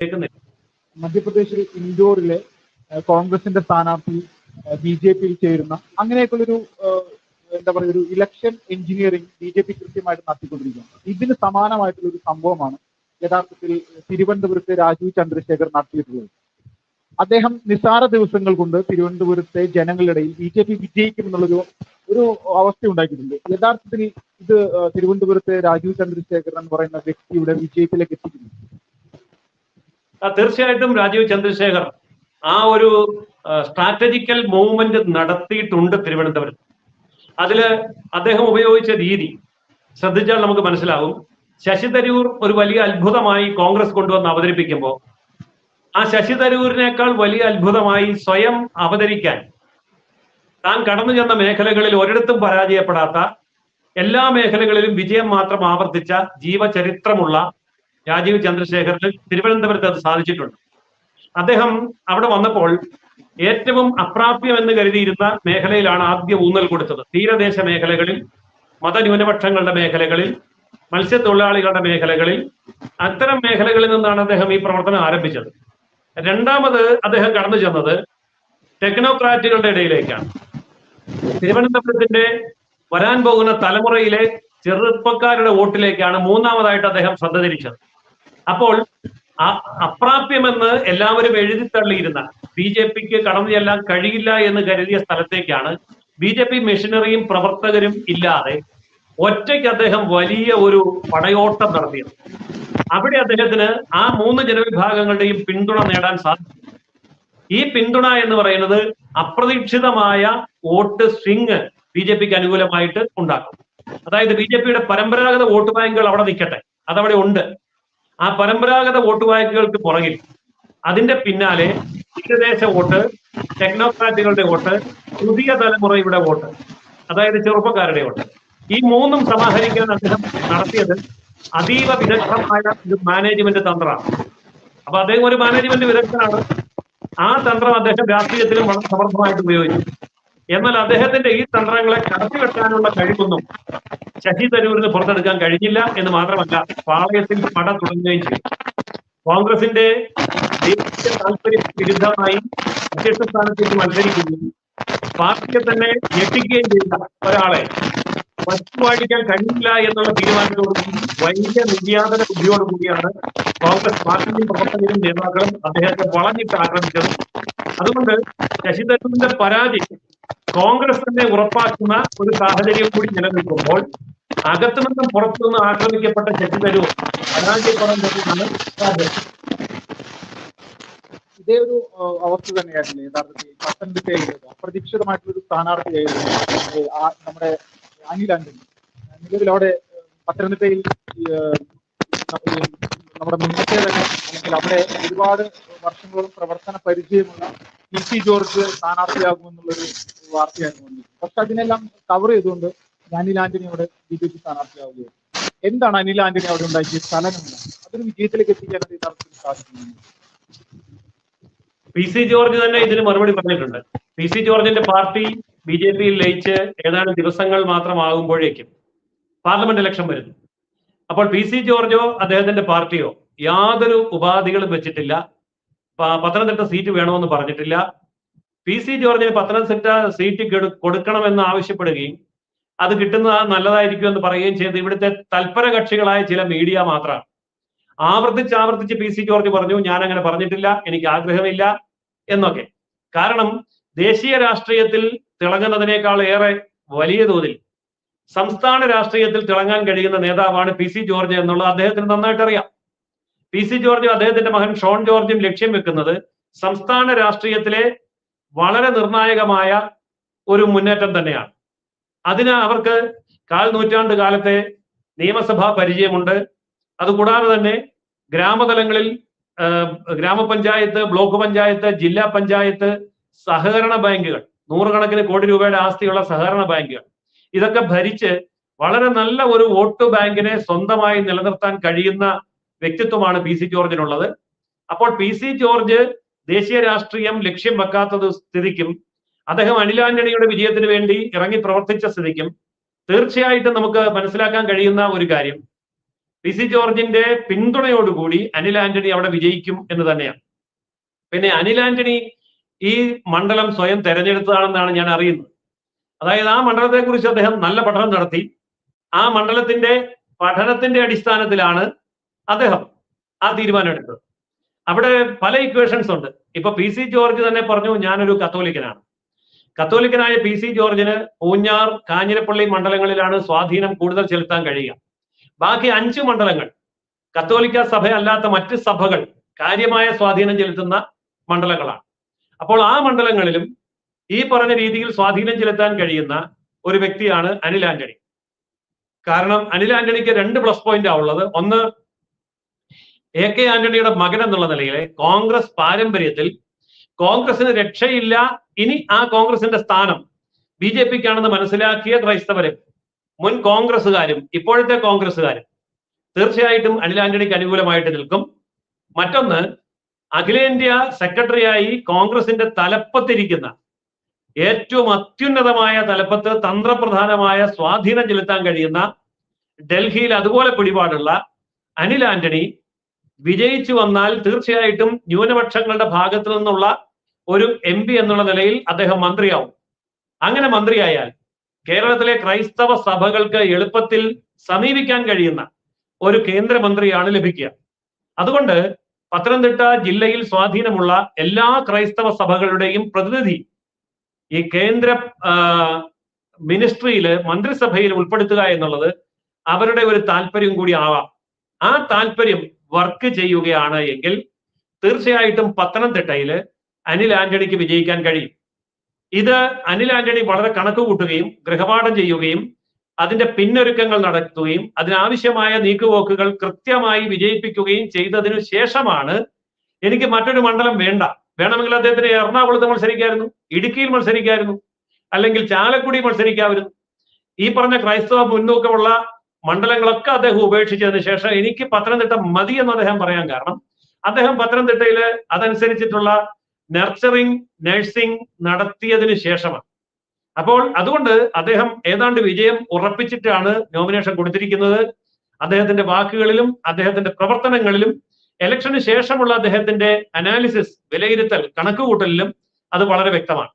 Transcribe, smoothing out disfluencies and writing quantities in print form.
കേൾക്കുന്നില്ല. മധ്യപ്രദേശിൽ ഇൻഡോറിലെ കോൺഗ്രസിന്റെ സ്ഥാനാർത്ഥി BJP-യിൽ ചേരുന്ന അങ്ങനെയൊക്കെയുള്ളൊരു എന്താ പറയുക, ഒരു ഇലക്ഷൻ എഞ്ചിനീയറിംഗ് BJP കൃത്യമായിട്ട് നടത്തിക്കൊണ്ടിരിക്കുകയാണ്. ഇതിന് സമാനമായിട്ടുള്ള ഒരു സംഭവമാണ് യഥാർത്ഥത്തിൽ തിരുവനന്തപുരത്തെ രാജീവ് ചന്ദ്രശേഖർ നടത്തിയിട്ടുള്ളത്. അദ്ദേഹം നിസ്സാര ദിവസങ്ങൾ കൊണ്ട് തിരുവനന്തപുരത്തെ ജനങ്ങളിടയിൽ BJP വിജയിക്കുമെന്നുള്ളൊരു അവസ്ഥ ഉണ്ടാക്കിയിട്ടുണ്ട്. യഥാർത്ഥത്തിൽ ഇത് തിരുവനന്തപുരത്തെ രാജീവ് ചന്ദ്രശേഖർ എന്ന് പറയുന്ന വ്യക്തിയുടെ വിജയത്തിലേക്ക് എത്തിക്കുന്നു. തീർച്ചയായിട്ടും രാജീവ് ചന്ദ്രശേഖർ ആ ഒരു സ്ട്രാറ്റജിക്കൽ മൂവ്മെന്റ് നടത്തിയിട്ടുണ്ട് തിരുവനന്തപുരത്ത്. അതില് അദ്ദേഹം ഉപയോഗിച്ച രീതി ശ്രദ്ധിച്ചാൽ നമുക്ക് മനസ്സിലാവും. ശശി തരൂർ ഒരു വലിയ അത്ഭുതമായി കോൺഗ്രസ് കൊണ്ടുവന്ന് അവതരിപ്പിക്കുമ്പോൾ ആ ശശി തരൂരിനേക്കാൾ വലിയ അത്ഭുതമായി സ്വയം അവതരിക്കാൻ താൻ കടന്നു ചെന്ന മേഖലകളിൽ ഒരിടത്തും പരാജയപ്പെടാത്ത, എല്ലാ മേഖലകളിലും വിജയം മാത്രം ആവർത്തിച്ച ജീവചരിത്രമുള്ള രാജീവ് ചന്ദ്രശേഖറിന് തിരുവനന്തപുരത്ത് അത് സാധിച്ചിട്ടുണ്ട്. അദ്ദേഹം അവിടെ വന്നപ്പോൾ ഏറ്റവും അപ്രാപ്യം എന്ന് കരുതിയിരുന്ന മേഖലയിലാണ് ആദ്യം ഊന്നൽ കൊടുത്തത്. തീരദേശ മേഖലകളിൽ, മതന്യൂനപക്ഷങ്ങളുടെ മേഖലകളിൽ, മത്സ്യത്തൊഴിലാളികളുടെ മേഖലകളിൽ, അത്തരം മേഖലകളിൽ നിന്നാണ് അദ്ദേഹം ഈ പ്രവർത്തനം ആരംഭിച്ചത്. രണ്ടാമത് അദ്ദേഹം കടന്നു ചെന്നത് ടെക്നോക്രാറ്റുകളുടെ ഇടയിലേക്കാണ്. തിരുവനന്തപുരത്തിന്റെ വരാൻ പോകുന്ന തലമുറയിലെ ചെറുപ്പക്കാരുടെ വോട്ടിലേക്കാണ് മൂന്നാമതായിട്ട് അദ്ദേഹം ശ്രദ്ധ തിരിച്ചത്. അപ്പോൾ അപ്രാപ്യമെന്ന് എല്ലാവരും എഴുതിത്തള്ളിയിരുന്ന BJP-ക്ക് കടന്നു ചെല്ലാൻ കഴിയില്ല എന്ന് കരുതിയ സ്ഥലത്തേക്കാണ് BJP മെഷീനറിയും പ്രവർത്തകരും ഇല്ലാതെ ഒറ്റയ്ക്ക് അദ്ദേഹം വലിയ ഒരു പടയോട്ടം നടത്തിയത്. അവിടെ അദ്ദേഹത്തിന് ആ മൂന്ന് ജനവിഭാഗങ്ങളുടെയും പിന്തുണ നേടാൻ സാധിച്ചു. ഈ പിന്തുണ എന്ന് പറയുന്നത് അപ്രതീക്ഷിതമായ വോട്ട് സ്വിങ് BJP-ക്ക് അനുകൂലമായിട്ട് ഉണ്ടാക്കും. അതായത് BJP-യുടെ പരമ്പരാഗത വോട്ട് ബാങ്കുകൾ അവിടെ നിൽക്കട്ടെ, അതവിടെ ഉണ്ട്. ആ പരമ്പരാഗത വോട്ട് ബാങ്കുകൾക്ക് പുറകിൽ അതിന്റെ പിന്നാലെ തീരദേശ വോട്ട്, ടെക്നോക്രാറ്റുകളുടെ വോട്ട്, പുതിയ തലമുറയുടെ വോട്ട്, അതായത് ചെറുപ്പക്കാരുടെ വോട്ട്, ഈ മൂന്നും സമാഹരിക്കാൻ അദ്ദേഹം നടത്തിയത് അതീവ വിദഗ്ധമായ ഒരു മാനേജ്മെന്റ് തന്ത്രമാണ്. അപ്പൊ അദ്ദേഹം ഒരു മാനേജ്മെന്റ് വിദഗ്ധനാണ്. ആ തന്ത്രം അദ്ദേഹം രാഷ്ട്രീയത്തിലും വളരെ സമർത്ഥമായിട്ട് ഉപയോഗിച്ചു. എന്നാൽ അദ്ദേഹത്തിന്റെ ഈ തന്ത്രങ്ങളെ കടത്തിവെട്ടാനുള്ള കഴിവൊന്നും ശശി തരൂരിന് പുറത്തെടുക്കാൻ കഴിഞ്ഞില്ല എന്ന് മാത്രമല്ല, പാളയത്തിൽ പട തുടങ്ങുകയും ചെയ്തു. കോൺഗ്രസിന്റെ ദേശീയ താല്പര്യ വിരുദ്ധമായി അധ്യക്ഷ സ്ഥാനത്തേക്ക് മത്സരിക്കുകയും പാർട്ടിയെ തന്നെ ഞെട്ടിക്കുകയും ചെയ്ത ഒരാളെ വച്ചുവാഴിക്കാൻ കഴിയില്ല എന്നുള്ള തീരുമാനത്തോടുകൂടി വലിയ നിര്യാതന ബുദ്ധിയോടുകൂടിയാണ് കോൺഗ്രസ് പാർട്ടിയും പ്രവർത്തകരും നേതാക്കളും അദ്ദേഹത്തെ വളഞ്ഞിട്ട് ആക്രമിച്ചത്. അതുകൊണ്ട് ശശി തരൂരിന്റെ പരാജയം കോൺഗ്രസ് തന്നെ ഉറപ്പാക്കുന്ന ഒരു സാഹചര്യം കൂടി നിലനിൽക്കുമ്പോൾ അകത്തുനിന്നും പുറത്തുനിന്നും ആക്രമിക്കപ്പെട്ട ശശി തരൂർ പരാജയപ്പെടുന്നതാണ് സാധ്യത. ഇതേ ഒരു അവസ്ഥ തന്നെയായിരുന്നു യഥാർത്ഥത്തിൽ പത്തനംതിട്ടയിൽ അപ്രതീക്ഷിതമായിട്ടുള്ളൊരു സ്ഥാനാർത്ഥിയായിരുന്നു നമ്മുടെ അനിൽ ആന്റണി. നിലവിലവിടെ പത്തനംതിട്ടയിൽ നമ്മുടെ മുന്നത്തെ തന്നെ അല്ലെങ്കിൽ അവിടെ ഒരുപാട് വർഷങ്ങളോളം പ്രവർത്തന പരിചയമുള്ള PC ജോർജ് സ്ഥാനാർത്ഥിയാകുമെന്നുള്ളൊരു വാർത്തയായിരുന്നു വന്നത്. പക്ഷെ അതിനെല്ലാം കവർ ചെയ്തുകൊണ്ട് അനിൽ ആന്റണി അവിടെ BJP സ്ഥാനാർത്ഥിയാവുകയാണ്. എന്താണ് അനിൽ ആന്റണി അവിടെ ഉണ്ടാക്കിയ ചലനങ്ങൾ അതൊരു വിജയത്തിലേക്ക് എത്തിക്കാൻ യഥാർത്ഥത്തിൽ സാധിക്കുന്നു? PC ജോർജ് തന്നെ ഇതിന് മറുപടി പറഞ്ഞിട്ടുണ്ട്. PC ജോർജിന്റെ പാർട്ടി BJP-യിൽ ലയിച്ച് ഏതാനും ദിവസങ്ങൾ മാത്രമാകുമ്പോഴേക്കും പാർലമെന്റ് ഇലക്ഷൻ വരുന്നു. അപ്പോൾ PC ജോർജോ അദ്ദേഹത്തിന്റെ പാർട്ടിയോ യാതൊരു ഉപാധികളും വെച്ചിട്ടില്ല. പത്തനംതിട്ട സീറ്റ് വേണമെന്ന് പറഞ്ഞിട്ടില്ല. PC ജോർജിന് പത്തനംതിട്ട സീറ്റ് കൊടുക്കണമെന്ന് ആവശ്യപ്പെടുകയും അത് കിട്ടുന്നത് നല്ലതായിരിക്കും എന്ന് പറയുകയും ചെയ്ത് ഇവിടുത്തെ തൽപര കക്ഷികളായ ചില മീഡിയ മാത്രമാണ്. ആവർത്തിച്ച് PC ജോർജ് പറഞ്ഞു, ഞാൻ അങ്ങനെ പറഞ്ഞിട്ടില്ല, എനിക്ക് ആഗ്രഹമില്ല എന്നൊക്കെ. കാരണം ദേശീയ രാഷ്ട്രീയത്തിൽ തിളങ്ങുന്നതിനേക്കാൾ ഏറെ വലിയ തോതിൽ സംസ്ഥാന രാഷ്ട്രീയത്തിൽ തിളങ്ങാൻ കഴിയുന്ന നേതാവാണ് PC ജോർജ് എന്നുള്ളത് അദ്ദേഹത്തിന് നന്നായിട്ട് അറിയാം. PC ജോർജും അദ്ദേഹത്തിന്റെ മകൻ ഷോൺ ജോർജും ലക്ഷ്യം വെക്കുന്നത് സംസ്ഥാന രാഷ്ട്രീയത്തിലെ വളരെ നിർണായകമായ ഒരു മുന്നേറ്റം തന്നെയാണ്. അതിന് അവർക്ക് നൂറ്റാണ്ട് കാലത്തെ നിയമസഭാ പരിചയമുണ്ട്. അതുകൂടാതെ തന്നെ ഗ്രാമതലങ്ങളിൽ ഗ്രാമപഞ്ചായത്ത്, ബ്ലോക്ക് പഞ്ചായത്ത്, ജില്ലാ പഞ്ചായത്ത്, സഹകരണ ബാങ്കുകൾ, നൂറുകണക്കിന് കോടി രൂപയുടെ ആസ്തിയുള്ള സഹകരണ ബാങ്കുകൾ, ഇതൊക്കെ ഭരിച്ച് വളരെ നല്ല ഒരു വോട്ട് ബാങ്കിനെ സ്വന്തമായി നിലനിർത്താൻ കഴിയുന്ന വ്യക്തിത്വമാണ് PC ജോർജിനുള്ളത്. അപ്പോൾ PC ജോർജ് ദേശീയ രാഷ്ട്രീയം ലക്ഷ്യം വെക്കാത്തത് സ്ഥിതിക്കും അദ്ദേഹം അനിൽ ആന്റണിയുടെ വിജയത്തിന് വേണ്ടി ഇറങ്ങി പ്രവർത്തിച്ച സ്ഥിതിക്കും തീർച്ചയായിട്ടും നമുക്ക് മനസ്സിലാക്കാൻ കഴിയുന്ന ഒരു കാര്യം, പി സി ജോർജിന്റെ പിന്തുണയോടുകൂടി അനിൽ ആന്റണി അവിടെ വിജയിക്കും എന്ന് തന്നെയാണ്. പിന്നെ അനിൽ ആന്റണി ഈ മണ്ഡലം സ്വയം തെരഞ്ഞെടുത്തതാണെന്നാണ് ഞാൻ അറിയുന്നത്. അതായത് ആ മണ്ഡലത്തെ കുറിച്ച് അദ്ദേഹം നല്ല പഠനം നടത്തി. ആ മണ്ഡലത്തിന്റെ പഠനത്തിന്റെ അടിസ്ഥാനത്തിലാണ് അദ്ദേഹം ആ തീരുമാനം എടുത്തത്. അവിടെ പല ഇക്വേഷൻസ് ഉണ്ട്. ഇപ്പൊ പി സി ജോർജ് തന്നെ പറഞ്ഞു, ഞാനൊരു കത്തോലിക്കനാണ്. കത്തോലിക്കനായ പി സി ജോർജിന് പൂഞ്ഞാർ, കാഞ്ഞിരപ്പള്ളി മണ്ഡലങ്ങളിലാണ് സ്വാധീനം കൂടുതൽ ചെലുത്താൻ കഴിയുക. ബാക്കി 5 മണ്ഡലങ്ങൾ കത്തോലിക്ക സഭ അല്ലാത്ത മറ്റ് സഭകൾ കാര്യമായ സ്വാധീനം ചെലുത്തുന്ന മണ്ഡലങ്ങളാണ്. അപ്പോൾ ആ മണ്ഡലങ്ങളിലും ഈ പറഞ്ഞ രീതിയിൽ സ്വാധീനം ചെലുത്താൻ കഴിയുന്ന ഒരു വ്യക്തിയാണ് അനിൽ ആന്റണി. കാരണം അനിൽ ആന്റണിക്ക് 2 പ്ലസ് പോയിന്റാ ഉള്ളത്. ഒന്ന്, എ കെ ആന്റണിയുടെ മകൻ എന്നുള്ള നിലയിൽ കോൺഗ്രസ് പാരമ്പര്യത്തിൽ കോൺഗ്രസിന് രക്ഷയില്ല, ഇനി ആ കോൺഗ്രസിന്റെ സ്ഥാനം ബി ജെ പിക്കാണെന്ന് മനസ്സിലാക്കിയ ക്രൈസ്തവരും മുൻ കോൺഗ്രസ്സുകാരും ഇപ്പോഴത്തെ കോൺഗ്രസ്സുകാരും തീർച്ചയായിട്ടും അനിൽ ആന്റണിക്ക് അനുകൂലമായിട്ട് നിൽക്കും. മറ്റൊന്ന്, അഖിലേന്ത്യാ സെക്രട്ടറിയായി കോൺഗ്രസിന്റെ തലപ്പത്തിരിക്കുന്ന ഏറ്റവും അത്യുന്നതമായ തലപ്പത്ത് തന്ത്രപ്രധാനമായ സ്വാധീനം ചെലുത്താൻ കഴിയുന്ന, ഡൽഹിയിൽ അതുപോലെ പിടിപാടുള്ള അനിൽ ആന്റണി വിജയിച്ചു വന്നാൽ തീർച്ചയായിട്ടും ന്യൂനപക്ഷങ്ങളുടെ ഭാഗത്തു നിന്നുള്ള ഒരു MP എന്നുള്ള നിലയിൽ അദ്ദേഹം മന്ത്രിയാവും. അങ്ങനെ മന്ത്രിയായാൽ കേരളത്തിലെ ക്രൈസ്തവ സഭകൾക്ക് എളുപ്പത്തിൽ സമീപിക്കാൻ കഴിയുന്ന ഒരു കേന്ദ്രമന്ത്രിയാണ് ലഭിക്കുക. അതുകൊണ്ട് പത്തനംതിട്ട ജില്ലയിൽ സ്വാധീനമുള്ള എല്ലാ ക്രൈസ്തവ സഭകളുടെയും പ്രതിനിധി ഈ കേന്ദ്ര മിനിസ്ട്രിയിൽ, മന്ത്രിസഭയിൽ ഉൾപ്പെടുത്തുക എന്നുള്ളത് അവരുടെ ഒരു താല്പര്യം കൂടി ആവാം. ആ താല്പര്യം വർക്ക് ചെയ്യുകയാണ് എങ്കിൽ തീർച്ചയായിട്ടും പത്തനംതിട്ടയിൽ അനിൽ ആന്റണിക്ക് വിജയിക്കാൻ കഴിയും. ഇത് അനിൽ ആന്റണി വളരെ കണക്ക് കൂട്ടുകയും ഗൃഹപാഠം ചെയ്യുകയും അതിന്റെ പിന്നൊരുക്കങ്ങൾ നടത്തുകയും അതിനാവശ്യമായ നീക്കുപോക്കുകൾ കൃത്യമായി വിജയിപ്പിക്കുകയും ചെയ്തതിനു ശേഷമാണ് എനിക്ക് മറ്റൊരു മണ്ഡലം വേണ്ട, വേണമെങ്കിൽ അദ്ദേഹത്തിന് എറണാകുളത്ത് മത്സരിക്കായിരുന്നു, ഇടുക്കിയിൽ മത്സരിക്കായിരുന്നു, അല്ലെങ്കിൽ ചാലക്കുടി മത്സരിക്കാമായിരുന്നു. ഈ പറഞ്ഞ ക്രൈസ്തവ മുൻതൂക്കമുള്ള മണ്ഡലങ്ങളൊക്കെ അദ്ദേഹം ഉപേക്ഷിച്ചതിന് ശേഷം എനിക്ക് പത്തനംതിട്ട മതി എന്ന് അദ്ദേഹം പറയാൻ കാരണം അദ്ദേഹം പത്തനംതിട്ടയിൽ അതനുസരിച്ചിട്ടുള്ള നഴ്സിംഗ് നടത്തിയതിനു ശേഷമാണ്. അപ്പോൾ അതുകൊണ്ട് അദ്ദേഹം ഏതാണ്ട് വിജയം ഉറപ്പിച്ചിട്ടാണ് നോമിനേഷൻ കൊടുത്തിരിക്കുന്നത്. അദ്ദേഹത്തിന്റെ വാക്കുകളിലും അദ്ദേഹത്തിന്റെ പ്രവർത്തനങ്ങളിലും ഇലക്ഷന് ശേഷമുള്ള അദ്ദേഹത്തിന്റെ അനാലിസിസ്, വിലയിരുത്തൽ, കണക്കുകൂട്ടലിലും അത് വളരെ വ്യക്തമാണ്.